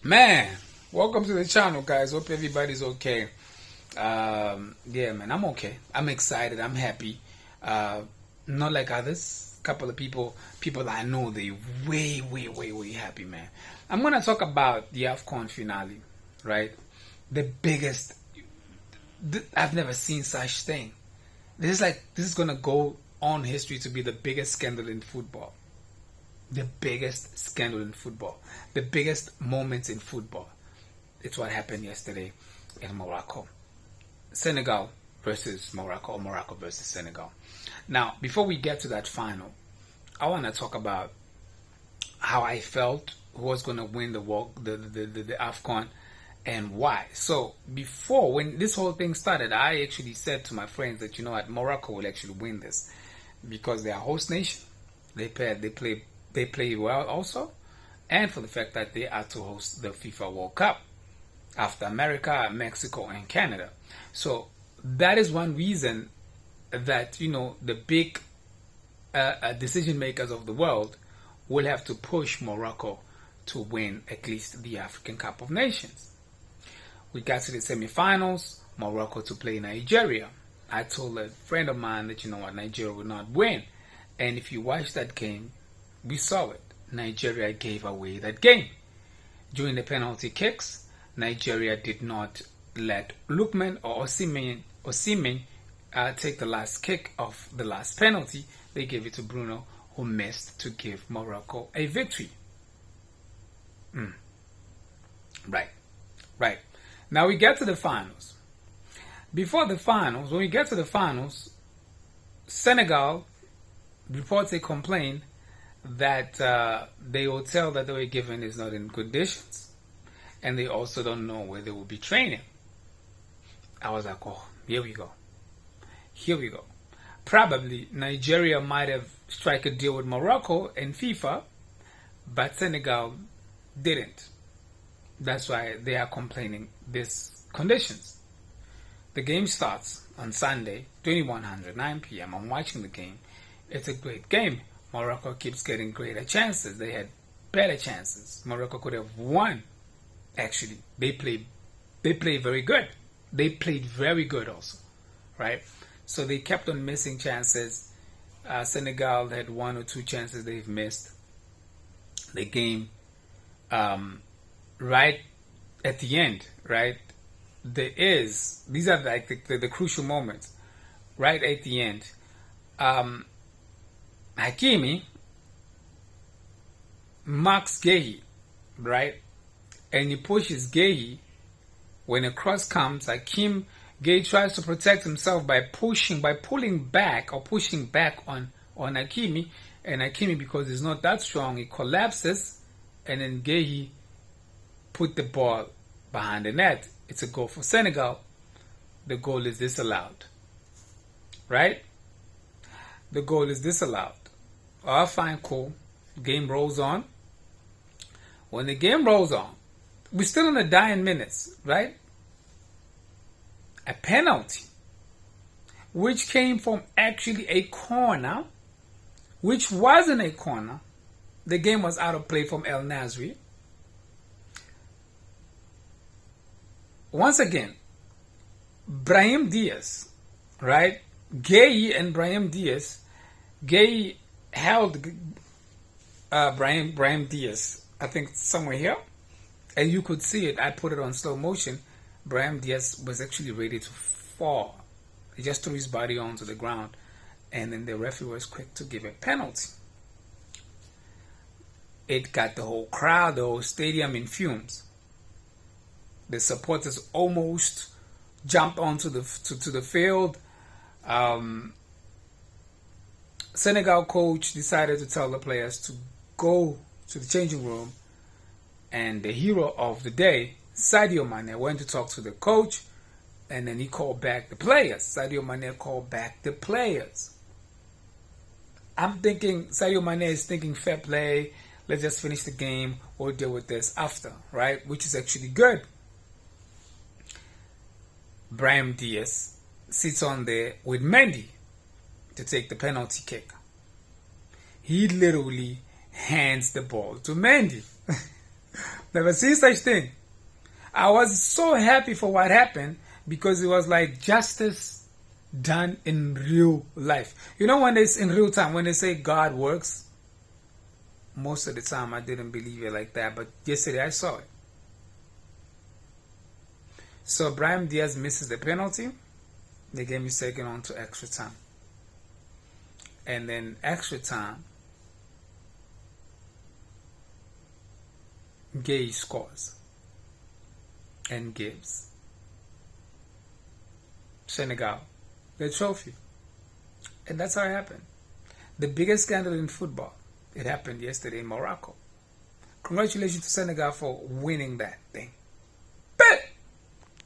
Man, welcome to the channel, guys. Hope everybody's okay. Yeah, man, I'm okay. I'm excited. I'm happy. Not like others. Couple of people I know, they way happy, man. I'm gonna talk about the AFCON finale, right? The biggest. I've never seen such thing. This is gonna go on history to be the biggest scandal in football. The biggest scandal in football, the biggest moments in football. It's what happened yesterday in Morocco. Senegal versus Morocco, or Morocco versus Senegal. Now, before we get to that final, I want to talk about how I felt, who was going to win the AFCON, and why. So, before, when this whole thing started, I actually said to my friends that, you know what, Morocco will actually win this because they are host nation. They play well also, and for the fact that they are to host the FIFA World Cup after America, Mexico, and Canada. So that is one reason that, you know, the big decision makers of the world will have to push Morocco to win at least the African Cup of Nations. We got to the semifinals, Morocco to play Nigeria. I told a friend of mine that, you know what, Nigeria would not win. And if you watch that game, we saw it. Nigeria gave away that game. During the penalty kicks, Nigeria did not let Lookman or Osimhen take the last kick of the last penalty. They gave it to Bruno, who missed to give Morocco a victory. Right. Now we get to the finals. Before the finals, when we get to the finals, Senegal reports a complaint that the hotel that they were given is not in conditions, and they also don't know where they will be training. I was like, oh, here we go. Probably Nigeria might have struck a deal with Morocco and FIFA, but Senegal didn't. That's why they are complaining these conditions. The game starts on Sunday, 2100, 9 p.m. I'm watching the game. It's a great game. Morocco keeps getting greater chances. They had better chances. Morocco could have won. Actually, they played very good. They played very good also, right? So they kept on missing chances. Senegal had one or two chances they've missed. The game, right at the end, right? These are like the crucial moments. Right at the end, Hakimi marks Gueye, right? And he pushes Gueye. When a cross comes, Gueye tries to protect himself by pulling back on Hakimi. And Hakimi, because he's not that strong, he collapses. And then Gueye put the ball behind the net. It's a goal for Senegal. The goal is disallowed, right? The goal is disallowed. Oh, fine, cool. Game rolls on. When the game rolls on, we're still in the dying minutes, right? A penalty, which came from actually a corner, which wasn't a corner. The game was out of play from El Nasri. Once again, Brahim Diaz, right? Gueye and Brahim Diaz. Gueye held Brahim Diaz, I think somewhere here, and you could see it. I put it on slow motion. Brahim Diaz was actually ready to fall. He just threw his body onto the ground, and then the referee was quick to give a penalty. It got the whole crowd, the whole stadium in fumes. The supporters almost jumped onto the field. Senegal coach decided to tell the players to go to the changing room, and the hero of the day, Sadio Mane, went to talk to the coach, and then he called back the players. Sadio Mane called back the players. I'm thinking Sadio Mane is thinking fair play. Let's just finish the game. We'll deal with this after, right? Which is actually good. Brahim Diaz sits on there with Mendy to take the penalty kick. He literally hands the ball to Mendy. Never seen such thing. I was so happy for what happened because it was like justice done in real life. You know, when it's in real time, when they say God works, most of the time I didn't believe it like that, but yesterday I saw it. So Brahim Diaz misses the penalty. They gave me second on to extra time. And then extra time, Gay scores and gives Senegal the trophy. And that's how it happened. The biggest scandal in football. It happened yesterday in Morocco. Congratulations to Senegal for winning that thing.